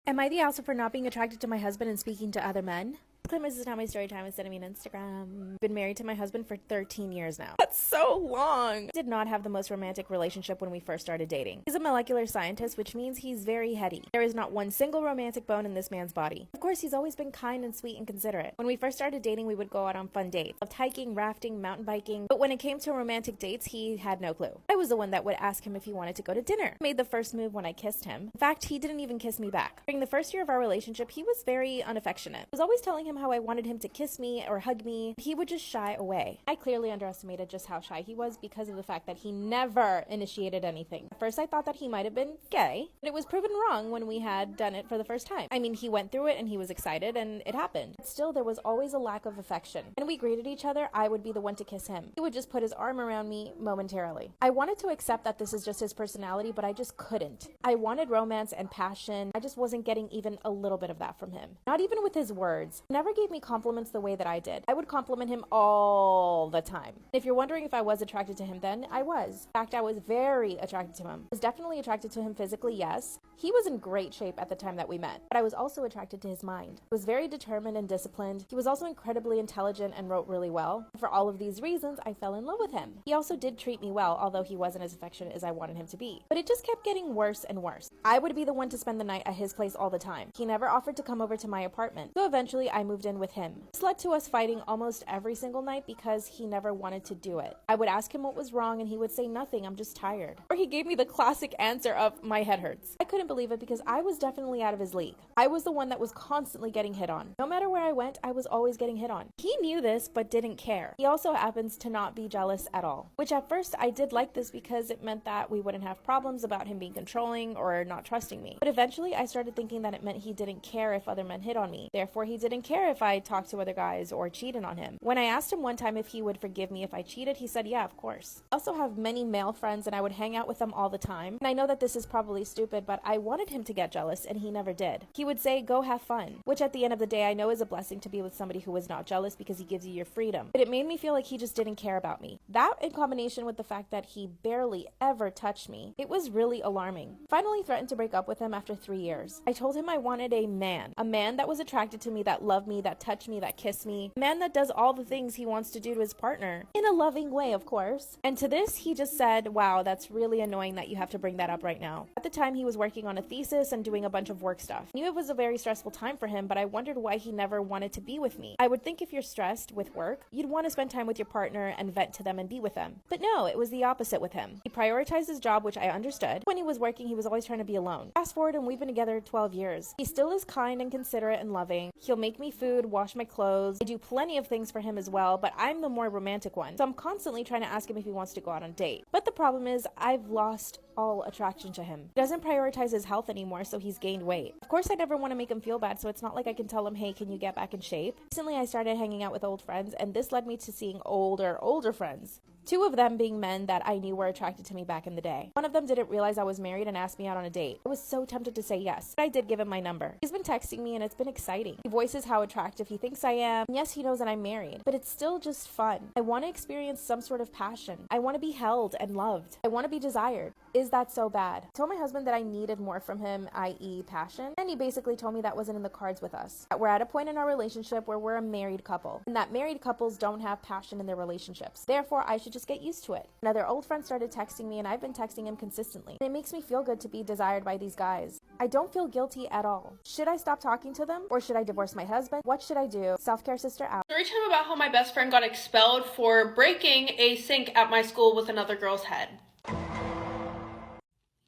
Am I the asshole for not being attracted to my husband and speaking to other men? This is not my story time. It's sending me on Instagram. Been married to my husband for 13 years now. That's so long. Did not have the most romantic relationship when we first started dating. He's a molecular scientist, which means he's very heady. There is not one single romantic bone in this man's body. Of course, he's always been kind and sweet and considerate. When we first started dating, we would go out on fun dates. Loved hiking, rafting, mountain biking. But when it came to romantic dates, he had no clue. I was the one that would ask him if he wanted to go to dinner. Made the first move when I kissed him. In fact, he didn't even kiss me back. During the first year of our relationship, he was very unaffectionate. I was always telling him how I wanted him to kiss me or hug me. He would just shy away. I clearly underestimated just how shy he was because of the fact that he never initiated anything. At first I thought that he might have been gay, but it was proven wrong when we had done it for the first time. I mean, he went through it and he was excited and it happened. Still, there was always a lack of affection. When we greeted each other, I would be the one to kiss him. He would just put his arm around me momentarily. I wanted to accept that this is just his personality, but I just couldn't. I wanted romance and passion. I just wasn't getting even a little bit of that from him. Not even with his words. He never gave me compliments the way that I did. I would compliment him all the time. If you're wondering if I was attracted to him then, I was. In fact, I was very attracted to him. I was definitely attracted to him physically, yes. He was in great shape at the time that we met, but I was also attracted to his mind. He was very determined and disciplined. He was also incredibly intelligent and wrote really well. For all of these reasons, I fell in love with him. He also did treat me well, although he wasn't as affectionate as I wanted him to be. But it just kept getting worse and worse. I would be the one to spend the night at his place all the time. He never offered to come over to my apartment, so eventually I moved in with him. This led to us fighting almost every single night because he never wanted to do it. I would ask him what was wrong and he would say nothing, I'm just tired. Or he gave me the classic answer of my head hurts. I couldn't believe it because I was definitely out of his league. I was the one that was constantly getting hit on. No matter where I went, I was always getting hit on. He knew this but didn't care. He also happens to not be jealous at all, which at first I did like this because it meant that we wouldn't have problems about him being controlling or not trusting me. But eventually I started thinking that it meant he didn't care if other men hit on me. Therefore, he didn't care if I talked to other guys or cheated on him. When I asked him one time if he would forgive me if I cheated, he said, yeah, of course. I also have many male friends and I would hang out with them all the time. And I know that this is probably stupid, but I wanted him to get jealous and he never did. He would say, go have fun, which at the end of the day, I know is a blessing to be with somebody who is not jealous because he gives you your freedom. But it made me feel like he just didn't care about me. That in combination with the fact that he barely ever touched me, it was really alarming. Finally threatened to break up with him after 3 years. I told him I wanted a man that was attracted to me, that loved me, that touched me, that kissed me, a man that does all the things he wants to do to his partner, in a loving way, of course. And to this, he just said, wow, that's really annoying that you have to bring that up right now. At the time, he was working on a thesis and doing a bunch of work stuff. I knew it was a very stressful time for him, but I wondered why he never wanted to be with me. I would think if you're stressed with work, you'd want to spend time with your partner and vent to them and be with them. But no, it was the opposite with him. He prioritized his job, which I understood. When he was working, he was always trying to be alone. Fast forward and we've been together 12 years. He still is kind and considerate and loving. He'll make me food, wash my clothes. I do plenty of things for him as well, but I'm the more romantic one. So I'm constantly trying to ask him if he wants to go out on a date. But the problem is I've lost all attraction to him. He doesn't prioritize his health anymore, so he's gained weight. Of course, I never want to make him feel bad, so it's not like I can tell him, hey, can you get back in shape? Recently, I started hanging out with old friends, and this led me to seeing older friends. 2 of them being men that I knew were attracted to me back in the day. One of them didn't realize I was married and asked me out on a date. I was so tempted to say yes, but I did give him my number. He's been texting me and it's been exciting. He voices how attractive he thinks I am. And yes, he knows that I'm married, but it's still just fun. I want to experience some sort of passion. I want to be held and loved. I want to be desired. Is that so bad? I told my husband that I needed more from him, i.e. passion, and he basically told me that wasn't in the cards with us. That we're at a point in our relationship where we're a married couple, and that married couples don't have passion in their relationships. Therefore, I should just get used to it. Another old friend started texting me and I've been texting him consistently. And it makes me feel good to be desired by these guys. I don't feel guilty at all. Should I stop talking to them or should I divorce my husband? What should I do? Self-care sister out. Story time about how my best friend got expelled for breaking a sink at my school with another girl's head.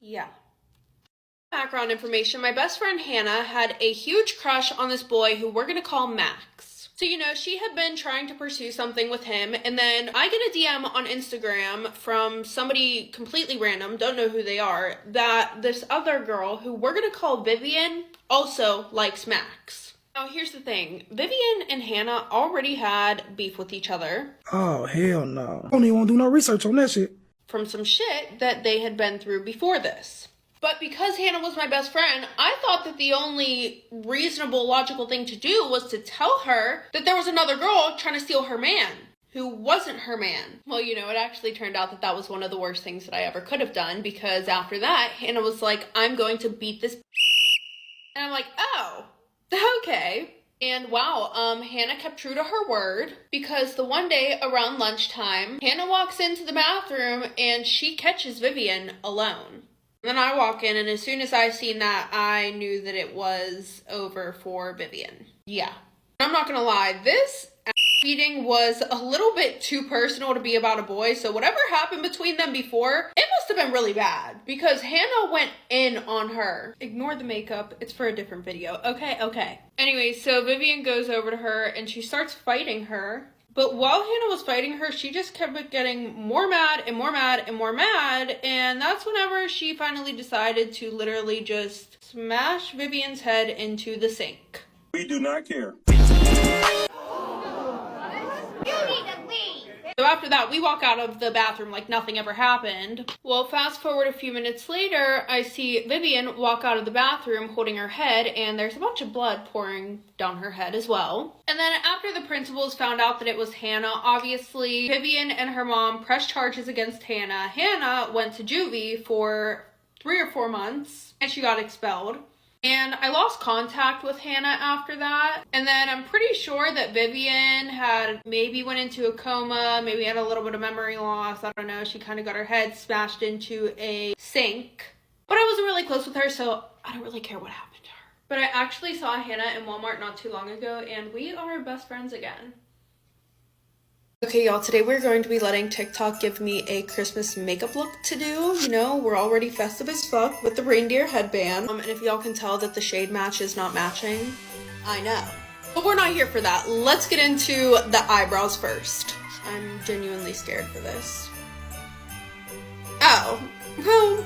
Yeah. Background information, my best friend Hannah had a huge crush on this boy who we're gonna call Max. So, she had been trying to pursue something with him, and then I get a DM on Instagram from somebody completely random, don't know who they are, that this other girl, who we're gonna call Vivian, also likes Max. Now, here's the thing. Vivian and Hannah already had beef with each other. Oh, hell no. I don't even want to do no research on that shit. From some shit that they had been through before this. But because Hannah was my best friend, I thought that the only reasonable, logical thing to do was to tell her that there was another girl trying to steal her man, who wasn't her man. Well, it actually turned out that that was one of the worst things that I ever could have done, because after that, Hannah was like, I'm going to beat this And I'm like, oh, okay. And wow, Hannah kept true to her word, because the one day around lunchtime, Hannah walks into the bathroom and she catches Vivian alone. And then I walk in, and as soon as I seen that, I knew that it was over for Vivian. Yeah. I'm not gonna lie, this beating was a little bit too personal to be about a boy, so whatever happened between them before, it must have been really bad, because Hannah went in on her. Ignore the makeup, it's for a different video. Okay. Anyway, so Vivian goes over to her and she starts fighting her. But while Hannah was fighting her, she just kept getting more mad and more mad and more mad. And that's whenever she finally decided to literally just smash Vivian's head into the sink. We do not care. So after that, we walk out of the bathroom like nothing ever happened. Well, fast forward a few minutes later, I see Vivian walk out of the bathroom holding her head, and there's a bunch of blood pouring down her head as well. And then after the principals found out that it was Hannah, obviously Vivian and her mom pressed charges against Hannah. Hannah went to juvie for 3 or 4 months, and she got expelled. And I lost contact with Hannah after that. And then I'm pretty sure that Vivian had maybe went into a coma, maybe had a little bit of memory loss. I don't know. She kind of got her head smashed into a sink. But I wasn't really close with her, so I don't really care what happened to her. But I actually saw Hannah in Walmart not too long ago, and we are best friends again. Okay, y'all, today we're going to be letting TikTok give me a Christmas makeup look to do. You know, we're already festive as fuck with the reindeer headband. And if y'all can tell that the shade match is not matching, I know. But we're not here for that. Let's get into the eyebrows first. I'm genuinely scared for this. Oh, well,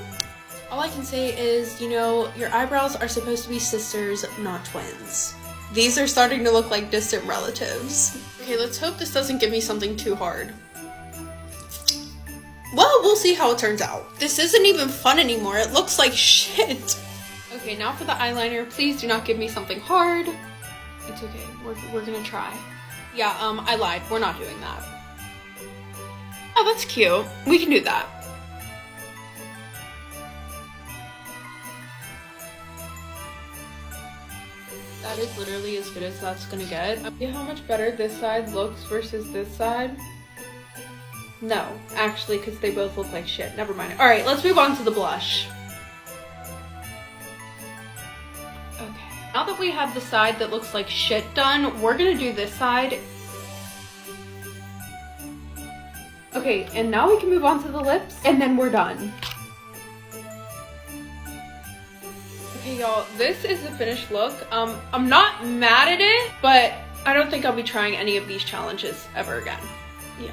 all I can say is, you know, your eyebrows are supposed to be sisters, not twins. These are starting to look like distant relatives. Okay, let's hope this doesn't give me something too hard. Well, we'll see how it turns out. This isn't even fun anymore. It looks like shit. Okay, now for the eyeliner. Please do not give me something hard. It's okay. We're gonna try. Yeah, I lied. We're not doing that. Oh, that's cute. We can do that. That is literally as good as that's gonna get. See how much better this side looks versus this side? No, actually, because they both look like shit. Never mind. Alright, let's move on to the blush. Okay. Now that we have the side that looks like shit done, we're gonna do this side. Okay, and now we can move on to the lips, and then we're done. Okay, y'all, this is the finished look. I'm not mad at it, but I don't think I'll be trying any of these challenges ever again. Yeah.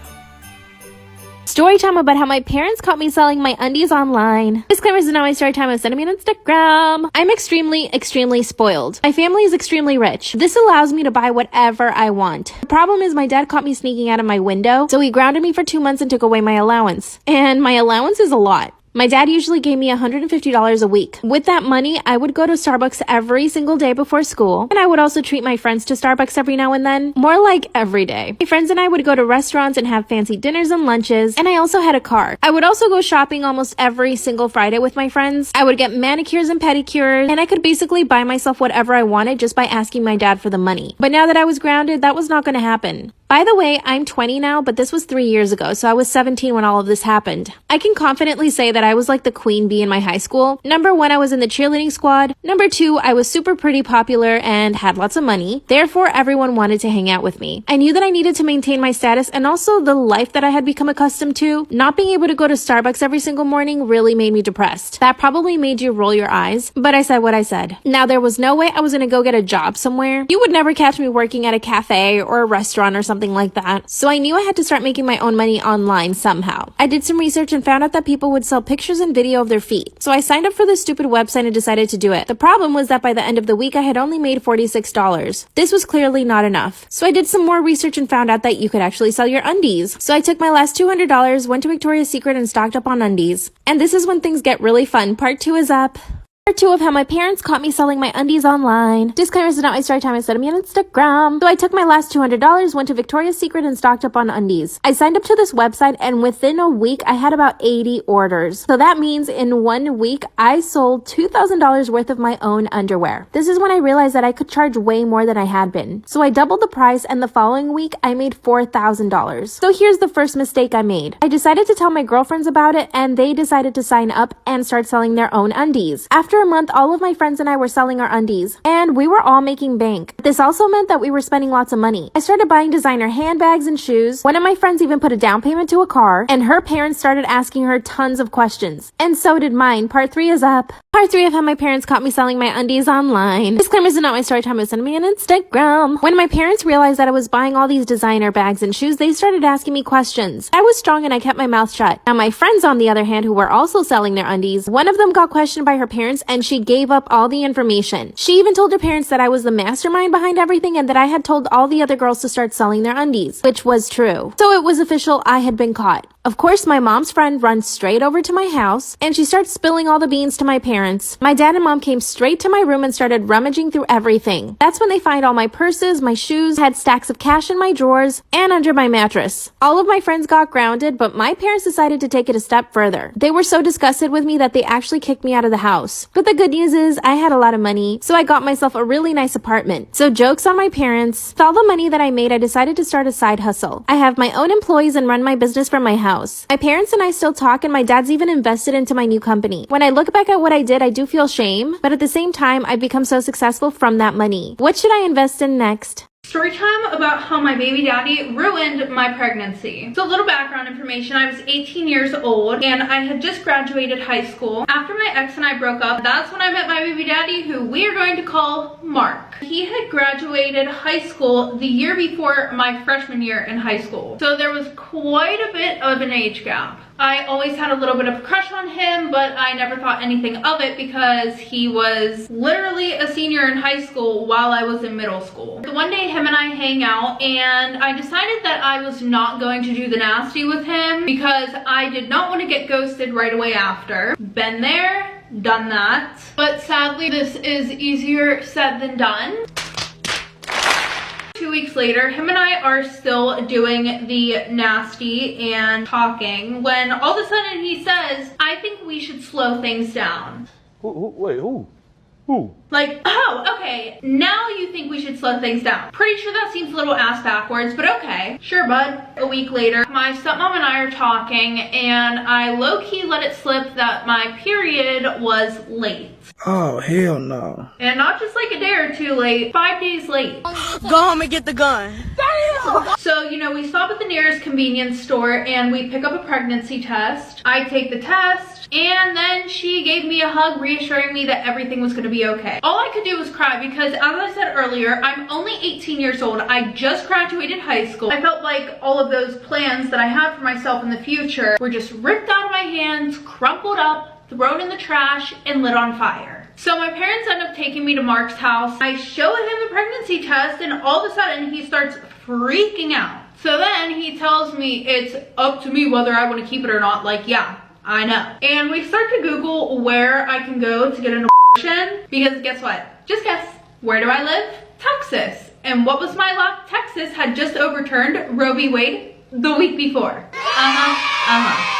Story time about how my parents caught me selling my undies online. Disclaimer, this is not my story time of sending me on Instagram. I'm extremely spoiled. My family is extremely rich. This allows me to buy whatever I want. The problem is my dad caught me sneaking out of my window, so he grounded me for 2 months and took away my allowance. And my allowance is a lot. My dad usually gave me $150 a week. With that money, I would go to Starbucks every single day before school, and I would also treat my friends to Starbucks every now and then, more like every day. My friends and I would go to restaurants and have fancy dinners and lunches, and I also had a car. I would also go shopping almost every single Friday with my friends. I would get manicures and pedicures, and I could basically buy myself whatever I wanted just by asking my dad for the money. But now that I was grounded, that was not going to happen. By the way, I'm 20 now, but this was 3 years ago, so I was 17 when all of this happened. I can confidently say that I was like the queen bee in my high school. Number 1, I was in the cheerleading squad. Number 2, I was super pretty popular and had lots of money. Therefore, everyone wanted to hang out with me. I knew that I needed to maintain my status and also the life that I had become accustomed to. Not being able to go to Starbucks every single morning really made me depressed. That probably made you roll your eyes, but I said what I said. Now, there was no way I was gonna go get a job somewhere. You would never catch me working at a cafe or a restaurant or something like that. So I knew I had to start making my own money online somehow. I did some research and found out that people would sell pictures and video of their feet. So I signed up for this stupid website and decided to do it. The problem was that by the end of the week, I had only made $46. This was clearly not enough. So I did some more research and found out that you could actually sell your undies. So I took my last $200, went to Victoria's Secret and stocked up on undies. And this is when things get really fun. Part 2 is up. Part 2 of how my parents caught me selling my undies online. Disclaimer, this is not my story time, instead of me on Instagram. So I took my last $200, went to Victoria's Secret and stocked up on undies. I signed up to this website and within a week I had about 80 orders. So that means in 1 week I sold $2,000 worth of my own underwear. This is when I realized that I could charge way more than I had been. So I doubled the price and the following week I made $4,000. So here's the first mistake I made. I decided to tell my girlfriends about it and they decided to sign up and start selling their own undies. After a month, all of my friends and I were selling our undies, and we were all making bank. This also meant that we were spending lots of money. I started buying designer handbags and shoes. One of my friends even put a down payment to a car, and her parents started asking her tons of questions. And so did mine. Part 3 is up. Part 3 of how my parents caught me selling my undies online. Disclaimer, this is not my story time, it's sending me on Instagram. When my parents realized that I was buying all these designer bags and shoes, they started asking me questions. I was strong and I kept my mouth shut. Now my friends, on the other hand, who were also selling their undies, one of them got questioned by her parents and she gave up all the information. She even told her parents that I was the mastermind behind everything and that I had told all the other girls to start selling their undies, which was true. So it was official, I had been caught. Of course, my mom's friend runs straight over to my house and she starts spilling all the beans to my parents. My dad and mom came straight to my room and started rummaging through everything. That's when they find all my purses, my shoes, had stacks of cash in my drawers, and under my mattress. All of my friends got grounded, but my parents decided to take it a step further. They were so disgusted with me that they actually kicked me out of the house. But the good news is I had a lot of money, so I got myself a really nice apartment. So jokes on my parents. With all the money that I made, I decided to start a side hustle. I have my own employees and run my business from my house. My parents and I still talk, and my dad's even invested into my new company. When I look back at what I did, I do feel shame, but at the same time, I've become so successful from that money. What should I invest in next? Story time about how my baby daddy ruined my pregnancy. So a little background information, I was 18 years old and I had just graduated high school. After my ex and I broke up, that's when I met my baby daddy, who we are going to call Mark. He had graduated high school the year before my freshman year in high school. So there was quite a bit of an age gap. I always had a little bit of a crush on him, but I never thought anything of it because he was literally a senior in high school while I was in middle school. So one day him and I hang out and I decided that I was not going to do the nasty with him because I did not want to get ghosted right away after. Been there, done that. But sadly, this is easier said than done. 2 weeks later, him and I are still doing the nasty and talking when all of a sudden he says, I think we should slow things down. Wait, who? Like, oh, okay, now you think we should slow things down. Pretty sure that seems a little ass backwards, but okay. Sure, bud. A week later, my stepmom and I are talking, and I low-key let it slip that my period was late. Oh, hell no. And not just like a day or two late, 5 days late. Go home and get the gun. So, you know, we stop at the nearest convenience store and we pick up a pregnancy test. I take the test and then she gave me a hug reassuring me that everything was going to be okay. All I could do was cry because, as I said earlier, I'm only 18 years old. I just graduated high school. I felt like all of those plans that I had for myself in the future were just ripped out of my hands, crumpled up, thrown in the trash, and lit on fire. So my parents end up taking me to Mark's house. I show him the pregnancy test and all of a sudden he starts freaking out. So then he tells me it's up to me whether I want to keep it or not. Like, yeah, I know. And we start to Google where I can go to get an abortion because guess what? Just guess. Where do I live? Texas. And what was my luck? Texas had just overturned Roe v. Wade the week before.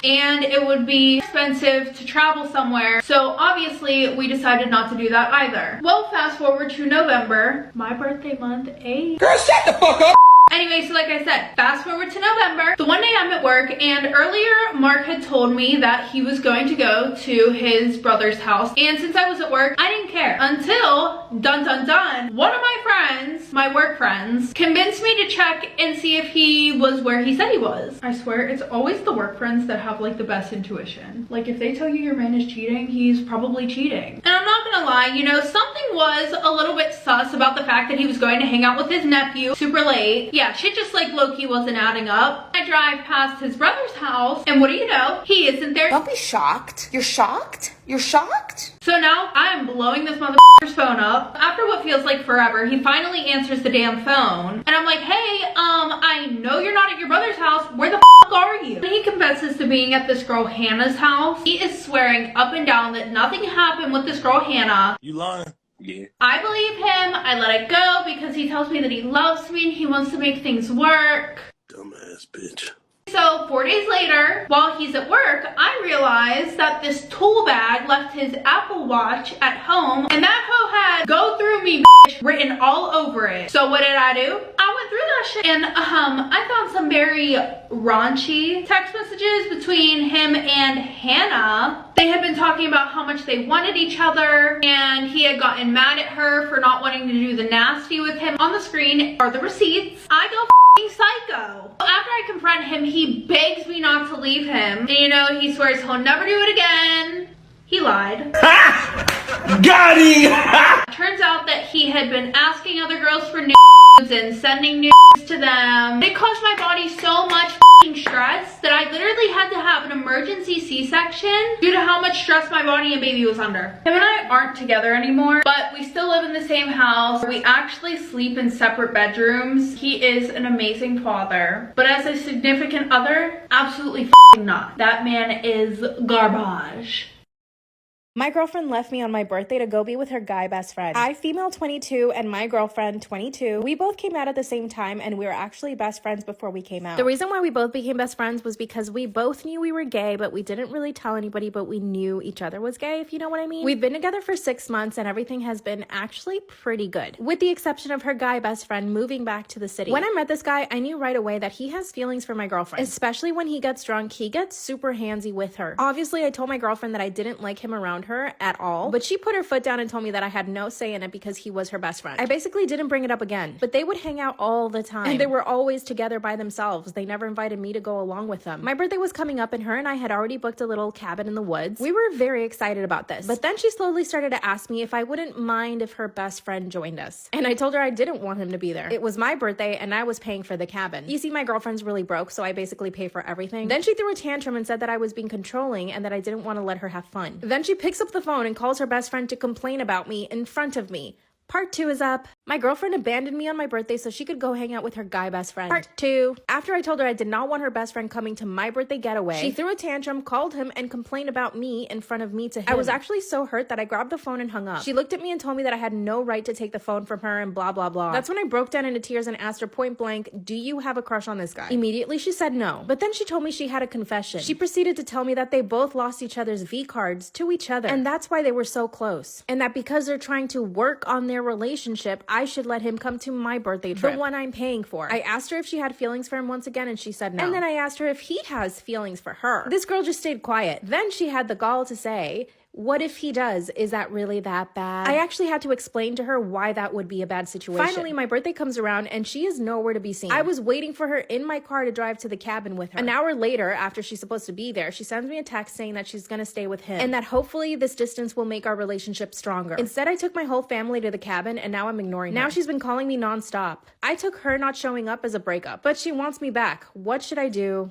And it would be expensive to travel somewhere. So obviously we decided not to do that either. Well, fast forward to November, my birthday month, Girl, shut the fuck up! Anyway, so like I said, fast forward to November. So one day I'm at work and earlier Mark had told me that he was going to go to his brother's house. And since I was at work, I didn't care until, dun dun dun, one of my friends, my work friends, convinced me to check and see if he was where he said he was. I swear, it's always the work friends that have like the best intuition. Like if they tell you your man is cheating, he's probably cheating. And I'm not gonna lie, you know, something was a little bit sus about the fact that he was going to hang out with his nephew super late. Yeah, shit just like low-key wasn't adding up. I drive past his brother's house and what do you know? He isn't there. Don't be shocked. You're shocked? You're shocked? So now I am blowing this motherfucker's phone up. After what it feels like forever, he finally answers the damn phone. And I'm like, hey, I know you're not at your brother's house. Where the f are you? And he confesses to being at this girl Hannah's house. He is swearing up and down that nothing happened with this girl Hannah. You lying? Yeah. I believe him. I let it go because he tells me that he loves me and he wants to make things work. Dumbass bitch. So 4 days later, while he's at work, I realize that this tool bag left his Apple Watch at home, and that hoe had "go through me" written all over it. So what did I do? I went through that shit, and I found some very raunchy text messages between him and Hannah. They had been talking about how much they wanted each other, and he had gotten mad at her for not wanting to do the nasty with him. On the screen are the receipts. I go psycho. After I confront him, he begs me not to leave him. And you know, he swears he'll never do it again. He lied. Got him! Turns out that he had been asking other girls for nudes and sending nudes to them. It caused my body so much stress that I literally had to have an emergency C-section due to how much stress my body and baby was under. Him and I aren't together anymore, but we still live in the same house. We actually sleep in separate bedrooms. He is an amazing father, but as a significant other, absolutely not. That man is garbage. My girlfriend left me on my birthday to go be with her guy best friend. I, female 22, and my girlfriend 22. We both came out at the same time, and we were actually best friends before we came out. The reason why we both became best friends was because we both knew we were gay, but we didn't really tell anybody, but we knew each other was gay, if you know what I mean. We've been together for 6 months, and everything has been actually pretty good, with the exception of her guy best friend moving back to the city. When I met this guy, I knew right away that he has feelings for my girlfriend, especially when he gets drunk. He gets super handsy with her. Obviously, I told my girlfriend that I didn't like him around her at all, but she put her foot down and told me that I had no say in it because he was her best friend. I basically didn't bring it up again, but they would hang out all the time, and they were always together by themselves. They never invited me to go along with them. My birthday was coming up, and her and I had already booked a little cabin in the woods. We were very excited about this, but then she slowly started to ask me if I wouldn't mind if her best friend joined us, and I told her I didn't want him to be there. It was my birthday, and I was paying for the cabin. You see, my girlfriend's really broke, so I basically pay for everything. Then she threw a tantrum and said that I was being controlling and that I didn't want to let her have fun. Then she picks up the phone and calls her best friend to complain about me in front of me. Part 2 is up. My girlfriend abandoned me on my birthday so she could go hang out with her guy best friend. Part 2. After I told her I did not want her best friend coming to my birthday getaway, she threw a tantrum, called him, and complained about me in front of me to him. I was actually so hurt that I grabbed the phone and hung up. She looked at me and told me that I had no right to take the phone from her and blah, blah, blah. That's when I broke down into tears and asked her point blank, do you have a crush on this guy? Immediately she said no. But then she told me she had a confession. She proceeded to tell me that they both lost each other's V cards to each other, and that's why they were so close. And that because they're trying to work on their relationship, I should let him come to my birthday trip, the one I'm paying for. I asked her if she had feelings for him once again, and she said no. And then I asked her if he has feelings for her. This girl just stayed quiet. Then she had the gall to say, what if he does? Is that really that bad? I actually had to explain to her why that would be a bad situation. Finally, my birthday comes around and she is nowhere to be seen. I was waiting for her in my car to drive to the cabin with her. An hour later, after she's supposed to be there, she sends me a text saying that she's gonna stay with him and that hopefully this distance will make our relationship stronger. Instead, I took my whole family to the cabin and now I'm ignoring her. Now she's been calling me nonstop. I took her not showing up as a breakup, but she wants me back. What should I do?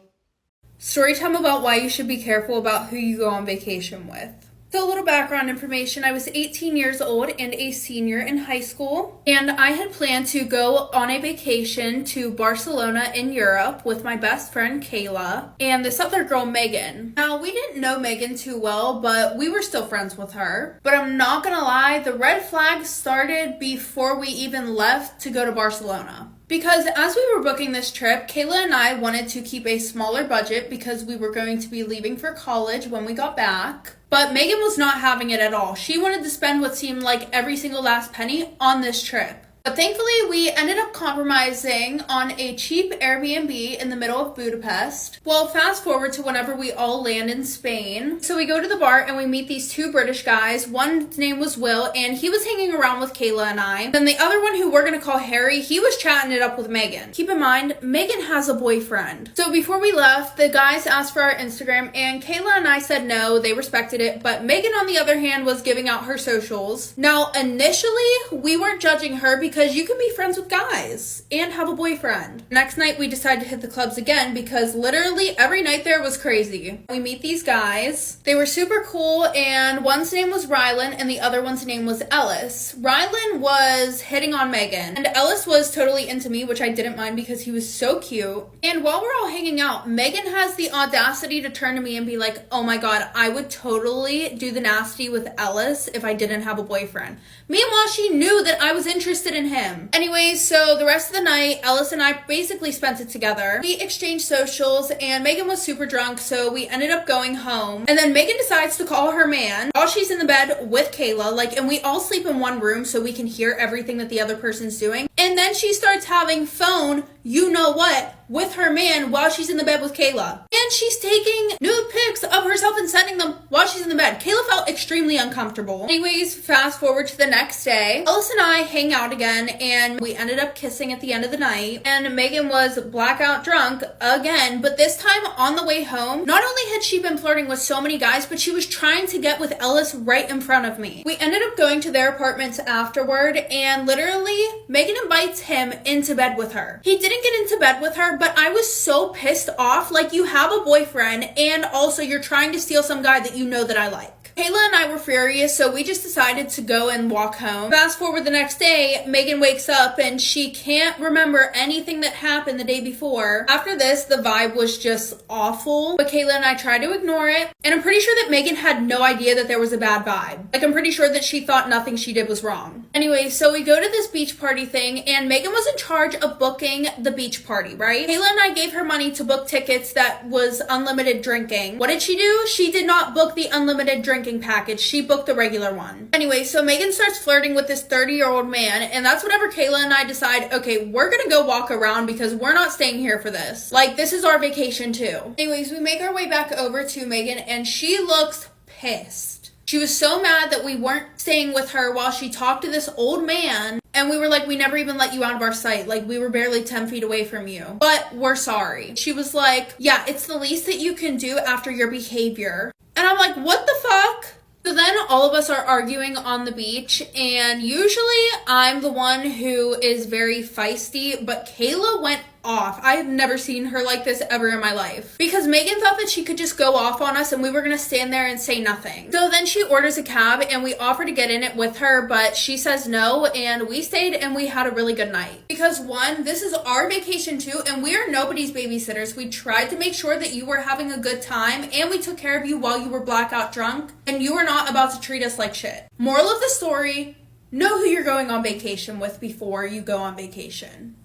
Story time about why you should be careful about who you go on vacation with. So a little background information, I was 18 years old and a senior in high school, and I had planned to go on a vacation to Barcelona in Europe with my best friend Kayla and this other girl Megan. Now, we didn't know Megan too well, but we were still friends with her. But I'm not gonna lie, the red flags started before we even left to go to Barcelona. Because as we were booking this trip, Kayla and I wanted to keep a smaller budget because we were going to be leaving for college when we got back. But Megan was not having it at all. She wanted to spend what seemed like every single last penny on this trip. But thankfully, we ended up compromising on a cheap Airbnb in the middle of Budapest. Well, fast forward to whenever we all land in Spain. So we go to the bar and we meet these two British guys. One's name was Will, and he was hanging around with Kayla and I. Then the other one, who we're gonna call Harry, he was chatting it up with Megan. Keep in mind, Megan has a boyfriend. So before we left, the guys asked for our Instagram, and Kayla and I said no, they respected it, but Megan, on the other hand, was giving out her socials. Now, initially, we weren't judging her because because you can be friends with guys and have a boyfriend. Next night, we decided to hit the clubs again because literally every night there was crazy. We meet these guys. They were super cool, and one's name was Rylan and the other one's name was Ellis. Rylan was hitting on Megan, and Ellis was totally into me, which I didn't mind because he was so cute. And while we're all hanging out, Megan has the audacity to turn to me and be like, oh my god, I would totally do the nasty with Ellis if I didn't have a boyfriend. Meanwhile, she knew that I was interested in him. Anyways, so the rest of the night, Ellis and I basically spent it together. We exchanged socials, and Megan was super drunk, so we ended up going home. And then Megan decides to call her man while she's in the bed with Kayla, and we all sleep in one room so we can hear everything that the other person's doing. And then she starts having phone, you know what, with her man while she's in the bed with Kayla. And she's taking nude pics of herself and sending them while she's in the bed. Kayla felt extremely uncomfortable. Anyways, fast forward to the next day. Ellis and I hang out again, and we ended up kissing at the end of the night. And Megan was blackout drunk again, but this time on the way home, not only had she been flirting with so many guys, but she was trying to get with Ellis right in front of me. We ended up going to their apartments afterward, and literally, Megan invites him into bed with her. He didn't get into bed with her, but I was so pissed off. You have a boyfriend, and also you're trying to steal some guy that you know that I like. Kayla and I were furious, so we just decided to go and walk home. Fast forward the next day, Megan wakes up and she can't remember anything that happened the day before. After this, the vibe was just awful, but Kayla and I tried to ignore it, and I'm pretty sure that Megan had no idea that there was a bad vibe. I'm pretty sure that she thought nothing she did was wrong. Anyway, so we go to this beach party thing, and Megan was in charge of booking the beach party, right? Kayla and I gave her money to book tickets that was unlimited drinking. What did she do? She did not book the unlimited drinking package. She booked the regular one. Anyway, so Megan starts flirting with this 30-year-old man, and that's whenever Kayla and I decide, okay, we're gonna go walk around because we're not staying here for this. This is our vacation too. Anyways, we make our way back over to Megan, and she looks pissed. She was so mad that we weren't staying with her while she talked to this old man, and we were like, we never even let you out of our sight. We were barely 10 feet away from you, but we're sorry. She was like, yeah, it's the least that you can do after your behavior. And I'm like, what the fuck? So then all of us are arguing on the beach, and usually I'm the one who is very feisty, but Kayla went off. I have never seen her like this ever in my life, because Megan thought that she could just go off on us and we were gonna stand there and say nothing. So then she orders a cab, and we offer to get in it with her, but she says no, and we stayed and we had a really good night. Because one, this is our vacation too, and we are nobody's babysitters. We tried to make sure that you were having a good time, and we took care of you while you were blackout drunk, and you were not about to treat us like shit. Moral of the story, know who you're going on vacation with before you go on vacation.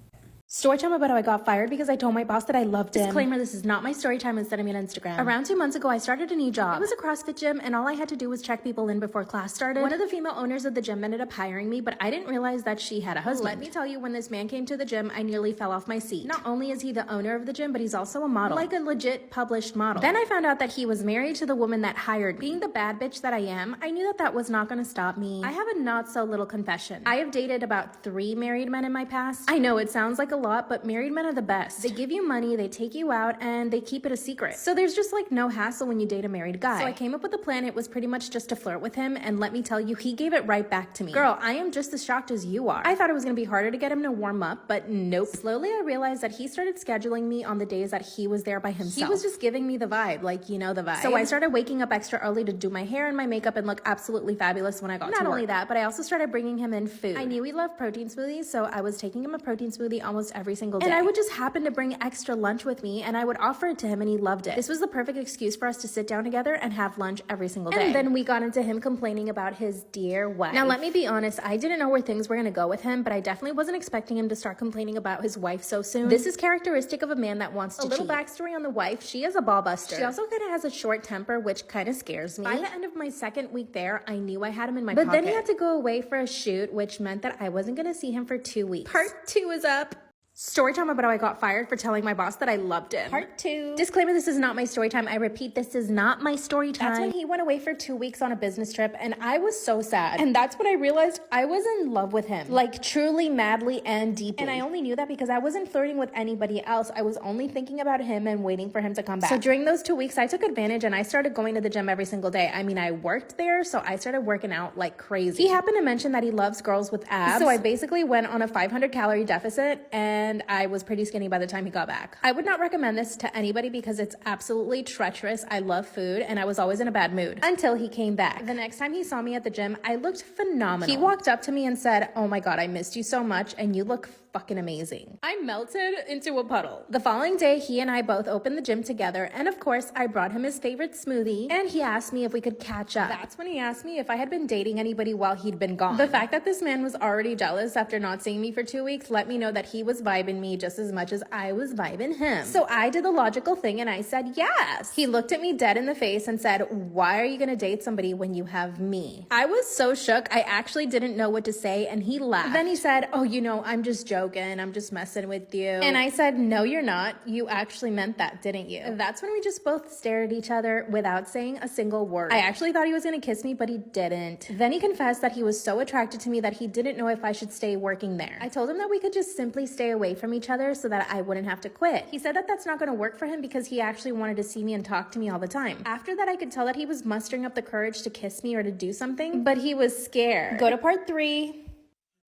Story time about how I got fired because I told my boss that I loved him. Disclaimer, this is not my story time instead of me on Instagram. Around 2 months ago, I started a new job. It was a CrossFit gym, and all I had to do was check people in before class started. One of the female owners of the gym ended up hiring me, but I didn't realize that she had a husband. Let me tell you, when this man came to the gym, I nearly fell off my seat. Not only is he the owner of the gym, but he's also a model. Like a legit published model. Then I found out that he was married to the woman that hired me. Being the bad bitch that I am, I knew that that was not going to stop me. I have a not so little confession. I have dated about 3 married men in my past. I know it sounds like a lot, but married men are the best. They give you money, they take you out, and they keep it a secret. So there's just no hassle when you date a married guy. So I came up with a plan. It was pretty much just to flirt with him, and let me tell you, he gave it right back to me. Girl, I am just as shocked as you are. I thought it was gonna be harder to get him to warm up, but nope. Slowly I realized that he started scheduling me on the days that he was there by himself. He was just giving me the vibe, you know the vibe. So I started waking up extra early to do my hair and my makeup and look absolutely fabulous when I got to work. Not only that, but I also started bringing him in food. I knew he loved protein smoothies, so I was taking him a protein smoothie almost every single day. And I would just happen to bring extra lunch with me, and I would offer it to him, and he loved it. This was the perfect excuse for us to sit down together and have lunch every single day. And then we got into him complaining about his dear wife. Now let me be honest, I didn't know where things were gonna go with him, but I definitely wasn't expecting him to start complaining about his wife so soon. This is characteristic of a man that wants to cheat. A little backstory on the wife: she is a ball buster. She also kind of has a short temper, which kind of scares me. By the end of my 2nd week there, I knew I had him in my pocket. But then he had to go away for a shoot, which meant that I wasn't gonna see him for 2 weeks. Part 2 is up. Story time about how I got fired for telling my boss that I loved him. Part 2. Disclaimer, this is not my story time. I repeat, this is not my story time. That's when he went away for 2 weeks on a business trip, and I was so sad. And that's when I realized I was in love with him. Like, truly, madly, and deeply. And I only knew that because I wasn't flirting with anybody else. I was only thinking about him and waiting for him to come back. So during those 2 weeks, I took advantage and I started going to the gym every single day. I mean, I worked there, so I started working out like crazy. He happened to mention that he loves girls with abs. So I basically went on a 500-calorie deficit, and I was pretty skinny by the time he got back. I would not recommend this to anybody because it's absolutely treacherous. I love food and I was always in a bad mood until he came back. The next time he saw me at the gym, I looked phenomenal. He walked up to me and said, "Oh my God, I missed you so much and you look fucking amazing." I melted into a puddle. The following day, he and I both opened the gym together, and of course, I brought him his favorite smoothie, and he asked me if we could catch up. That's when he asked me if I had been dating anybody while he'd been gone. The fact that this man was already jealous after not seeing me for 2 weeks let me know that he was vibing me just as much as I was vibing him. So I did the logical thing and I said yes. He looked at me dead in the face and said, "Why are you gonna date somebody when you have me?" I was so shook, I actually didn't know what to say, and he laughed. Then he said, "Oh, you know, I'm just joking. I'm just messing with you." And I said, "No, you're not. You actually meant that, didn't you?" That's when we just both stared at each other without saying a single word. I actually thought he was gonna kiss me, but he didn't. Then he confessed that he was so attracted to me that he didn't know if I should stay working there. I told him that we could just simply stay away from each other so that I wouldn't have to quit. He said that that's not gonna work for him because he actually wanted to see me and talk to me all the time. After that, I could tell that he was mustering up the courage to kiss me or to do something, but he was scared. Go to part 3.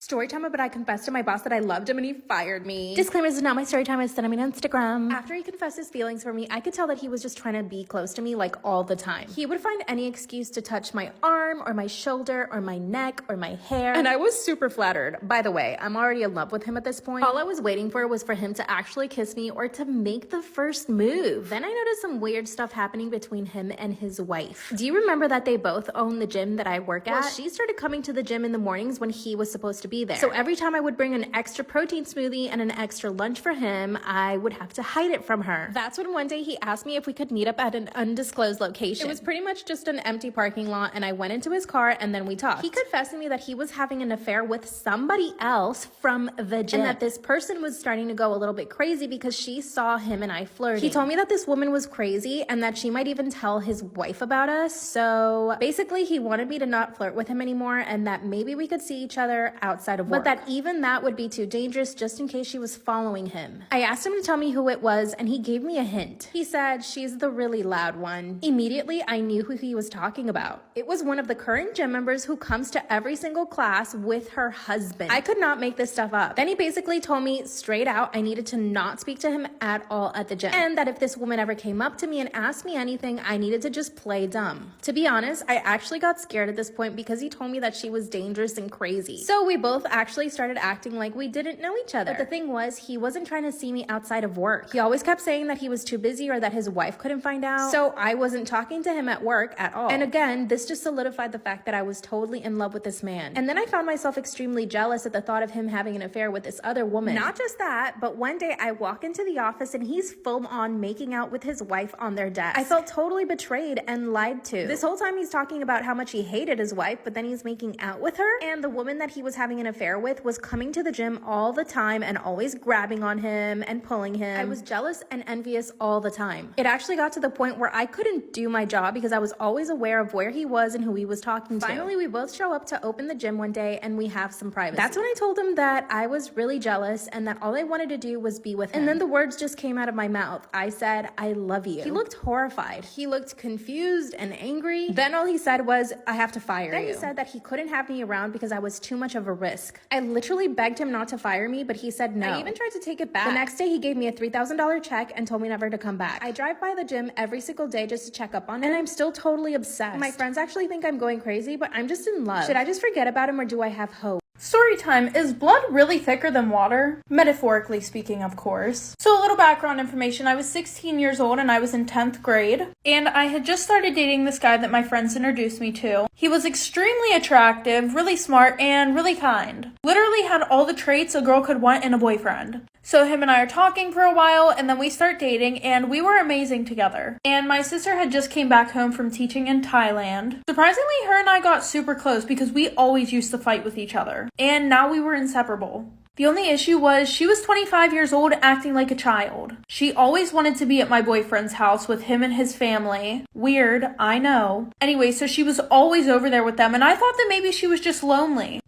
Story time about I confessed to my boss that I loved him and he fired me. Disclaimer, this is not my story time. I sent him on Instagram. After he confessed his feelings for me, I could tell that he was just trying to be close to me like all the time. He would find any excuse to touch my arm or my shoulder or my neck or my hair. And I was super flattered. By the way, I'm already in love with him at this point. All I was waiting for was for him to actually kiss me or to make the first move. Then I noticed some weird stuff happening between him and his wife. Do you remember that they both own the gym that I work at? Well, she started coming to the gym in the mornings when he was supposed to be there. So every time I would bring an extra protein smoothie and an extra lunch for him, I would have to hide it from her. That's when one day he asked me if we could meet up at an undisclosed location. It was pretty much just an empty parking lot, and I went into his car and then we talked. He confessed to me that he was having an affair with somebody else from the gym, and that this person was starting to go a little bit crazy because she saw him and I flirting. He told me that this woman was crazy and that she might even tell his wife about us. So basically he wanted me to not flirt with him anymore and that maybe we could see each other outside of work. But that even that would be too dangerous just in case she was following him. I asked him to tell me who it was and he gave me a hint. He said, "She's the really loud one." Immediately, I knew who he was talking about. It was one of the current gym members who comes to every single class with her husband. I could not make this stuff up. Then he basically told me straight out I needed to not speak to him at all at the gym, and that if this woman ever came up to me and asked me anything, I needed to just play dumb. To be honest, I actually got scared at this point because he told me that she was dangerous and crazy. So we both actually started acting like we didn't know each other. But the thing was, he wasn't trying to see me outside of work. He always kept saying that he was too busy or that his wife couldn't find out. So I wasn't talking to him at work at all. And again, this just solidified the fact that I was totally in love with this man. And then I found myself extremely jealous at the thought of him having an affair with this other woman. Not just that, but one day I walk into the office and he's full on making out with his wife on their desk. I felt totally betrayed and lied to. This whole time he's talking about how much he hated his wife, but then he's making out with her. And the woman that he was having an affair with was coming to the gym all the time and always grabbing on him and pulling him. I was jealous and envious all the time. It actually got to the point where I couldn't do my job because I was always aware of where he was and who he was talking to. Finally, we both show up to open the gym one day and we have some privacy. That's when I told him that I was really jealous and that all I wanted to do was be with him. And then the words just came out of my mouth. I said, "I love you." He looked horrified. He looked confused and angry. Then all he said was, "I have to fire you." Then he said that he couldn't have me around because I was too much of a risk. I literally begged him not to fire me, but he said no. I even tried to take it back. The next day he gave me a $3,000 check and told me never to come back. I drive by the gym every single day just to check up on him, and I'm still totally obsessed. My friends actually think I'm going crazy, but I'm just in love. Should I just forget about him or do I have hope? Story time. Is blood really thicker than water? Metaphorically speaking, of course. So a little background information. I was 16 years old and I was in 10th grade. And I had just started dating this guy that my friends introduced me to. He was extremely attractive, really smart, and really kind. Literally had all the traits a girl could want in a boyfriend. So him and I are talking for a while, and then we start dating, and we were amazing together. And my sister had just came back home from teaching in Thailand. Surprisingly, her and I got super close because we always used to fight with each other. And now we were inseparable. The only issue was she was 25 years old acting like a child. She always wanted to be at my boyfriend's house with him and his family. Weird, I know. Anyway, so she was always over there with them, and I thought that maybe she was just lonely.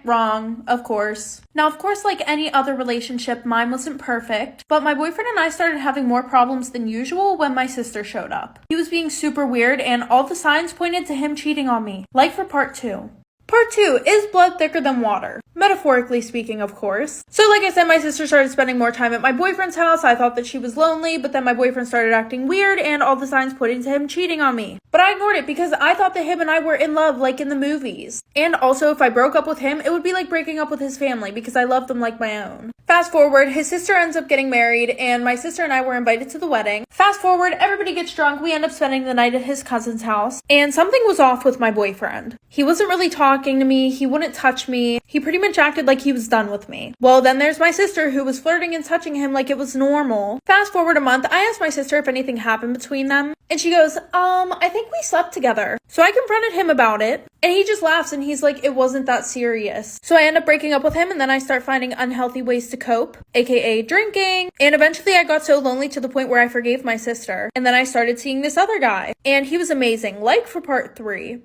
Wrong, of course. Now, of course, like any other relationship, mine wasn't perfect, but my boyfriend and I started having more problems than usual when my sister showed up. He was being super weird, and all the signs pointed to him cheating on me. Like for part 2. Part 2, is blood thicker than water? Metaphorically speaking, of course. So like I said, my sister started spending more time at my boyfriend's house. I thought that she was lonely, but then my boyfriend started acting weird and all the signs pointing to him cheating on me. But I ignored it because I thought that him and I were in love like in the movies. And also, if I broke up with him, it would be like breaking up with his family because I loved them like my own. Fast forward, his sister ends up getting married and my sister and I were invited to the wedding. Fast forward, everybody gets drunk. We end up spending the night at his cousin's house and something was off with my boyfriend. He wasn't really talking to me. He wouldn't touch me. He pretty much acted like he was done with me. Well, then there's my sister who was flirting and touching him like it was normal. Fast forward a month, I asked my sister if anything happened between them and she goes, I think we slept together. So I confronted him about it and he just laughs and he's like, it wasn't that serious. So I end up breaking up with him and then I start finding unhealthy ways to cope, aka drinking. And eventually I got so lonely to the point where I forgave my sister. And then I started seeing this other guy and he was amazing, like for part 3.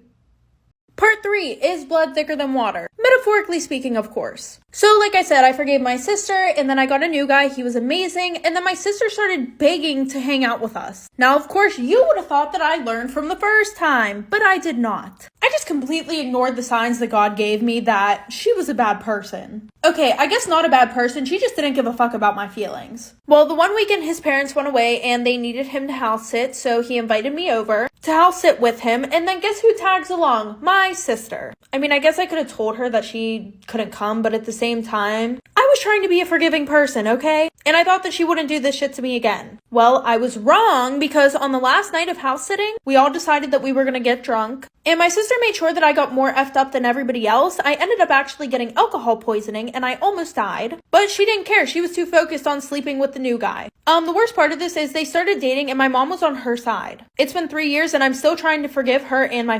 Part 3, is blood thicker than water? Metaphorically speaking, of course. So like I said, I forgave my sister and then I got a new guy. He was amazing. And then my sister started begging to hang out with us. Now, of course, you would have thought that I learned from the first time, but I did not. I just completely ignored the signs that God gave me that she was a bad person. Okay, I guess not a bad person. She just didn't give a fuck about my feelings. Well, the one weekend his parents went away and they needed him to house sit, so he invited me over to house sit with him. And then guess who tags along? My sister. I mean, I guess I could have told her that she couldn't come, but at the same time, I was trying to be a forgiving person, okay? And I thought that she wouldn't do this shit to me again. Well, I was wrong because on the last night of house sitting, we all decided that we were gonna get drunk. And my sister made sure that I got more effed up than everybody else. I ended up actually getting alcohol poisoning and I almost died. But she didn't care. She was too focused on sleeping with the new guy. The worst part of this is they started dating and my mom was on her side. It's been 3 years and I'm still trying to forgive her and my